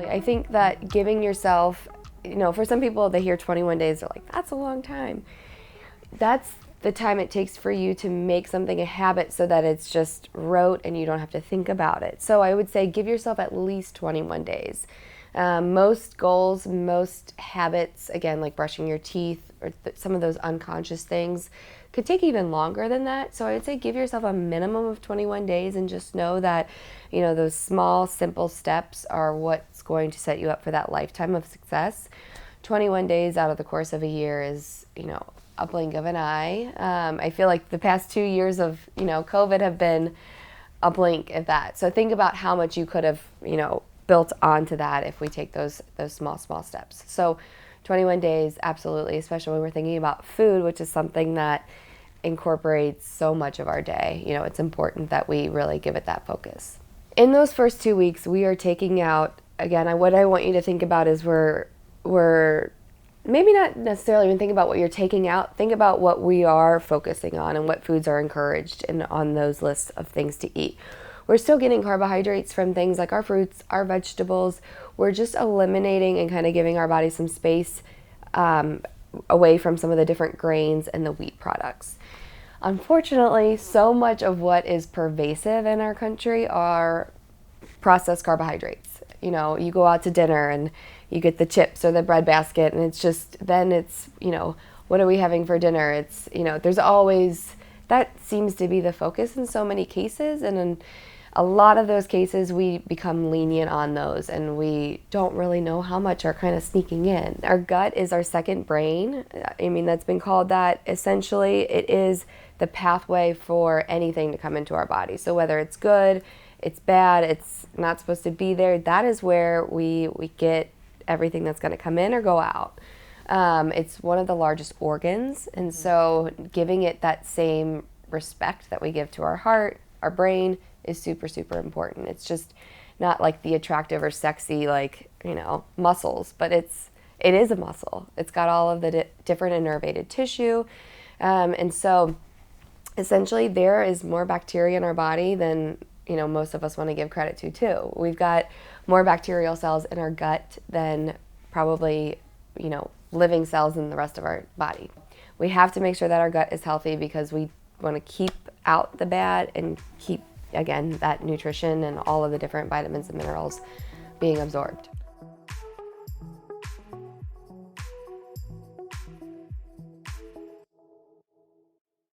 I think that giving yourself, for some people, they hear 21 days, they're like, that's a long time. That's the time it takes for you to make something a habit so that it's just rote and you don't have to think about it. So I would say give yourself at least 21 days. Most goals, most habits, again, like brushing your teeth or some of those unconscious things, could take even longer than that. So I would say give yourself a minimum of 21 days and just know that, those small, simple steps are what's going to set you up for that lifetime of success. 21 days out of the course of a year is, a blink of an eye. I feel like the past 2 years of, COVID have been a blink of that. So think about how much you could have, built onto that if we take those small steps. So 21 days, absolutely, especially when we're thinking about food, which is something that incorporates so much of our day. It's important that we really give it that focus. In those first 2 weeks, we are taking out, again, what I want you to think about is we're maybe not necessarily even think about what you're taking out. Think about what we are focusing on and what foods are encouraged on those lists of things to eat. We're still getting carbohydrates from things like our fruits, our vegetables. We're just eliminating and kind of giving our body some space away from some of the different grains and the wheat products. Unfortunately, so much of what is pervasive in our country are processed carbohydrates. You go out to dinner and you get the chips or the bread basket, and it's just, then it's, what are we having for dinner? It's, there's always, that seems to be the focus in so many cases. And in a lot of those cases, we become lenient on those and we don't really know how much are kind of sneaking in. Our gut is our second brain. That's been called that. Essentially, it is the pathway for anything to come into our body. So whether it's good, it's bad, it's not supposed to be there, that is where we get everything that's going to come in or go out. It's one of the largest organs, and so giving it that same respect that we give to our heart, our brain, is super, super important. It's just not like the attractive or sexy, muscles, but it is a muscle. It's got all of the different innervated tissue, and so essentially there is more bacteria in our body than most of us want to give credit to too. We've got more bacterial cells in our gut than probably, living cells in the rest of our body. We have to make sure that our gut is healthy because we want to keep out the bad and keep, again, that nutrition and all of the different vitamins and minerals being absorbed.